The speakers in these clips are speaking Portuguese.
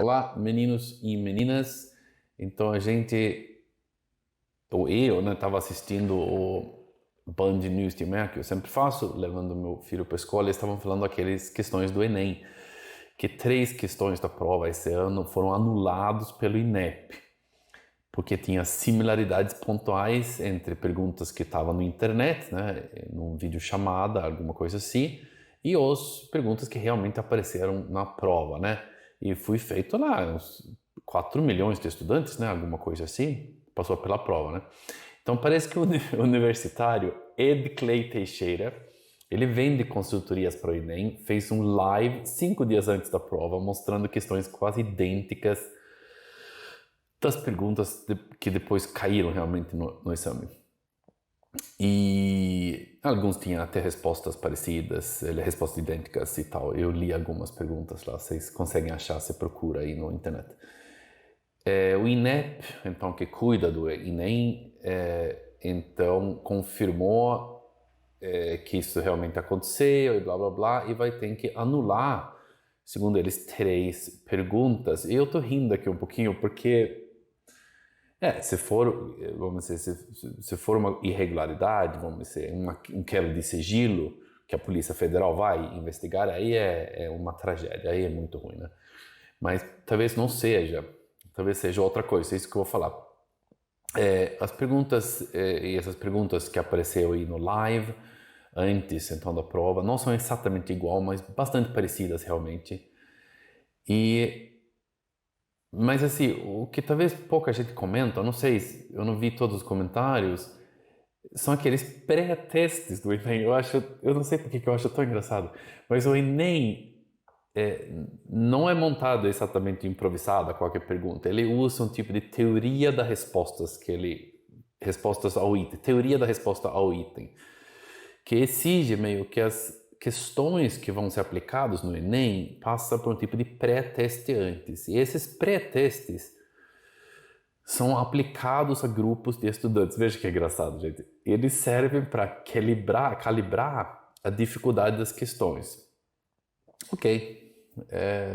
Olá, meninos e meninas. Então ou eu, né, estava assistindo o Band News de manhã, que eu sempre faço, levando meu filho para a escola, e estavam falando aquelas questões do Enem, que 3 questões da prova esse ano foram anulados pelo INEP, porque tinha similaridades pontuais entre perguntas que estavam na internet, né, num vídeo chamada, alguma coisa assim, e as perguntas que realmente apareceram na prova, né? E foi feito lá, uns 4 milhões de estudantes, né, alguma coisa assim, passou pela prova, né? Então parece que o universitário Ed Clay Teixeira, ele vende consultorias para o Enem, fez um live 5 dias antes da prova, mostrando questões quase idênticas das perguntas que depois caíram realmente no exame. E alguns tinham até respostas parecidas, respostas idênticas e tal. Eu li algumas perguntas lá, vocês conseguem achar, você procura aí na internet. O INEP, então, que cuida do Enem, então confirmou que isso realmente aconteceu e blá blá blá, e vai ter que anular, segundo eles, 3 perguntas. E eu tô rindo aqui um pouquinho porque se for, vamos dizer, se for uma irregularidade, vamos dizer, um quebra de sigilo, que a Polícia Federal vai investigar, aí é uma tragédia, aí é muito ruim, né? Mas talvez não seja, talvez seja outra coisa, é isso que eu vou falar. As perguntas, e essas perguntas que apareceram aí no live, antes então da prova, não são exatamente igual, mas bastante parecidas realmente. Mas assim, o que talvez pouca gente comenta, eu não sei, eu não vi todos os comentários, são aqueles pré-testes do Enem. Eu não sei porque que eu acho tão engraçado, mas o Enem não é montado exatamente improvisado a qualquer pergunta. Ele usa um tipo de teoria das respostas respostas ao item, teoria da resposta ao item, que exige meio que as questões que vão ser aplicadas no Enem passam por um tipo de pré-teste antes. E esses pré-testes são aplicados a grupos de estudantes. Veja que engraçado, gente. Eles servem para calibrar a dificuldade das questões. Ok,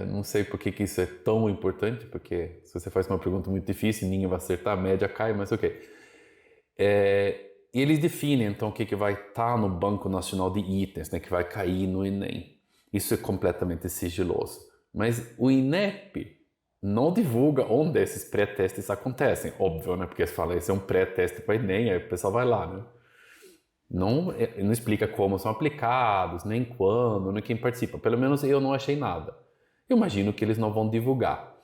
não sei por que isso é tão importante, porque se você faz uma pergunta muito difícil, ninguém vai acertar, a média cai, mas ok. E eles definem, então, o que vai estar no Banco Nacional de Itens, né, que vai cair no Enem. Isso é completamente sigiloso. Mas o INEP não divulga onde esses pré-testes acontecem. Óbvio, né? Porque você fala, esse é um pré-teste para Enem, aí o pessoal vai lá, né? Não explica como são aplicados, nem quando, nem quem participa. Pelo menos eu não achei nada. Eu imagino que eles não vão divulgar.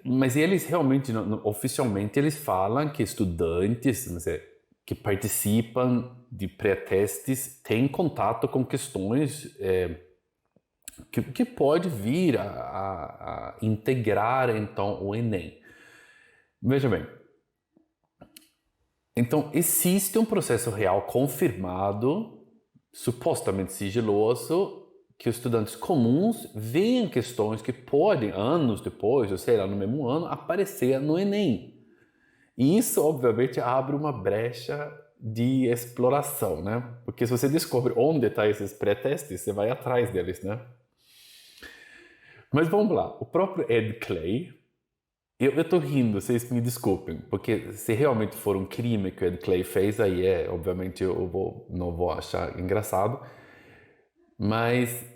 Mas eles realmente, oficialmente, eles falam que estudantes que participam de pré-testes têm contato com questões que pode vir a integrar, então, o Enem. Veja bem, então existe um processo real confirmado, supostamente sigiloso, que os estudantes comuns veem questões que podem, anos depois, ou sei lá, no mesmo ano, aparecer no Enem. E isso, obviamente, abre uma brecha de exploração, né? Porque se você descobre onde estão esses pré-testes, você vai atrás deles, né? Mas vamos lá, o próprio Ed Clay, eu tô rindo, vocês me desculpem, porque se realmente for um crime que o Ed Clay fez, aí obviamente não vou achar engraçado, mas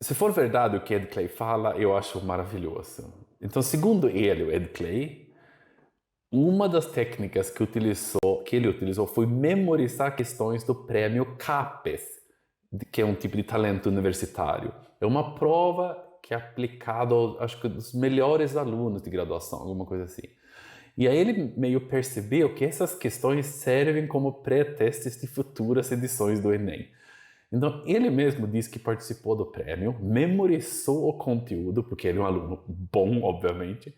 se for verdade o que Ed Clay fala, eu acho maravilhoso. Então, segundo ele, o Ed Clay, uma das técnicas que ele utilizou foi memorizar questões do prêmio CAPES, que é um tipo de talento universitário. É uma prova que é aplicada, acho que dos melhores alunos de graduação, alguma coisa assim. E aí ele meio percebeu que essas questões servem como pré-testes de futuras edições do Enem. Então, ele mesmo disse que participou do prêmio, memorizou o conteúdo, porque ele é um aluno bom, obviamente,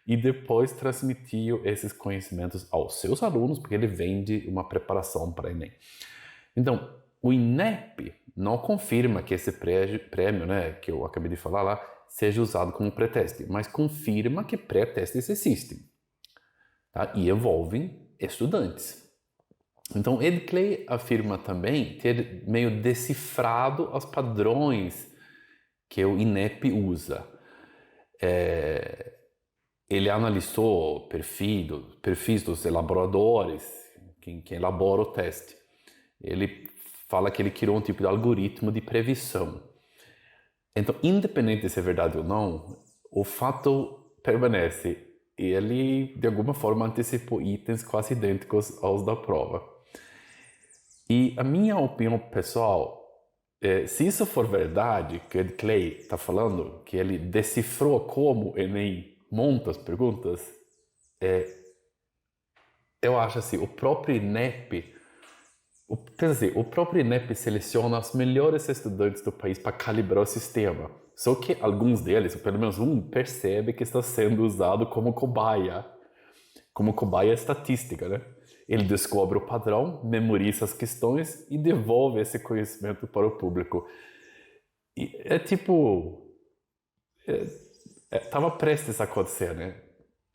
e depois transmitiu esses conhecimentos aos seus alunos, porque ele vende uma preparação para Enem. Então, o INEP não confirma que esse prêmio, né, que eu acabei de falar lá, seja usado como pré-teste, mas confirma que pré-testes existem, tá? E envolvem estudantes. Então, Ed Clay afirma também ter meio decifrado os padrões que o INEP usa. Ele analisou perfis dos elaboradores, quem elabora o teste. Ele fala que ele criou um tipo de algoritmo de previsão. Então, independente de se é verdade ou não, o fato permanece. Ele, de alguma forma, antecipou itens quase idênticos aos da prova. E a minha opinião pessoal, se isso for verdade, que o Ed Clay está falando, que ele decifrou como o Enem monta as perguntas, eu acho assim, o próprio INEP seleciona os melhores estudantes do país para calibrar o sistema. Só que alguns deles, ou pelo menos um, percebe que está sendo usado como cobaia estatística, né? Ele descobre o padrão, memoriza as questões e devolve esse conhecimento para o público. E é tipo... Estava prestes a acontecer, né?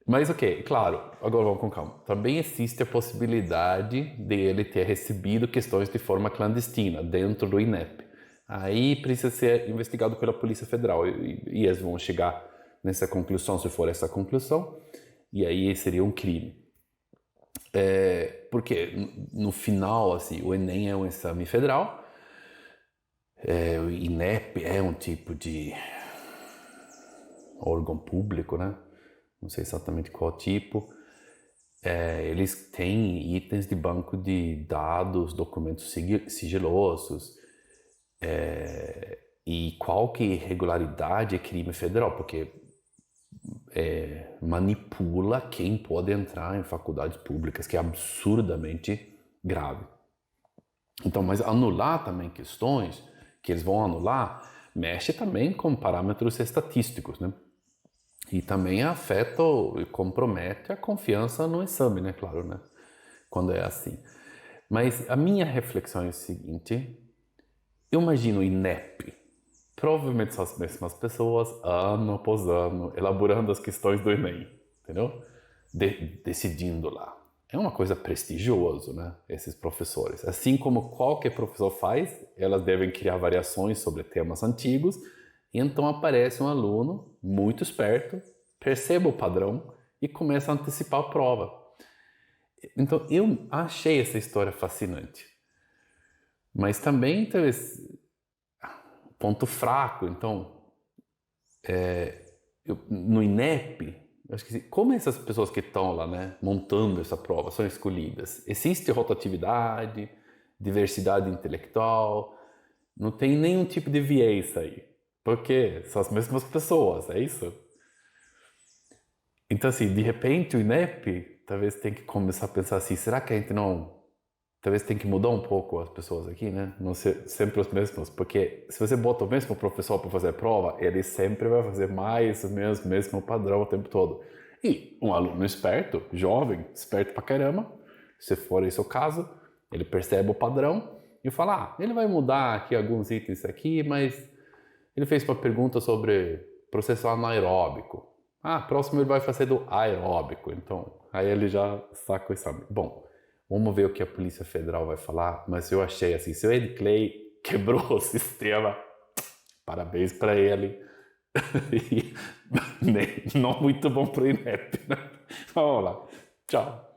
Mas ok, claro, agora vamos com calma. Também existe a possibilidade de ele ter recebido questões de forma clandestina dentro do INEP. Aí precisa ser investigado pela Polícia Federal e eles vão chegar nessa conclusão, se for essa conclusão, e aí seria um crime. Porque no final, assim, o Enem é um exame federal, o INEP é um tipo de órgão público, né? Não sei exatamente qual tipo. Eles têm itens de banco de dados, documentos sigilosos, e qualquer irregularidade é crime federal, porque manipula quem pode entrar em faculdades públicas, que é absurdamente grave. Então, mas anular também questões que eles vão anular, mexe também com parâmetros estatísticos, né? E também afeta e compromete a confiança no exame, né? Claro, né? Quando é assim. Mas a minha reflexão é o seguinte: eu imagino o INEP, provavelmente são as mesmas pessoas, ano após ano, elaborando as questões do Enem, entendeu? Decidindo lá. É uma coisa prestigiosa, né? Esses professores. Assim como qualquer professor faz, elas devem criar variações sobre temas antigos, e então aparece um aluno muito esperto, percebe o padrão e começa a antecipar a prova. Então eu achei essa história fascinante. Mas também teve esse ponto fraco. Então, no INEP, eu esqueci, como essas pessoas que estão lá, né, montando essa prova, são escolhidas? Existe rotatividade, diversidade intelectual, não tem nenhum tipo de viés aí, porque são as mesmas pessoas, é isso? Então, assim, de repente o INEP talvez tem que começar a pensar assim, será que a gente não... Talvez tem que mudar um pouco as pessoas aqui, né? Não ser sempre os mesmos, porque se você bota o mesmo professor para fazer a prova, ele sempre vai fazer mais ou menos o mesmo padrão o tempo todo. E um aluno esperto, jovem, esperto pra caramba, se for esse o caso, ele percebe o padrão e fala, ele vai mudar aqui alguns itens aqui, mas ele fez uma pergunta sobre processo anaeróbico. Próximo ele vai fazer do aeróbico, então aí ele já saca o exame. Bom, vamos ver o que a Polícia Federal vai falar, mas eu achei assim, se o Ed Clay quebrou o sistema, parabéns para ele. E não muito bom para o INEP, né? Vamos lá, tchau.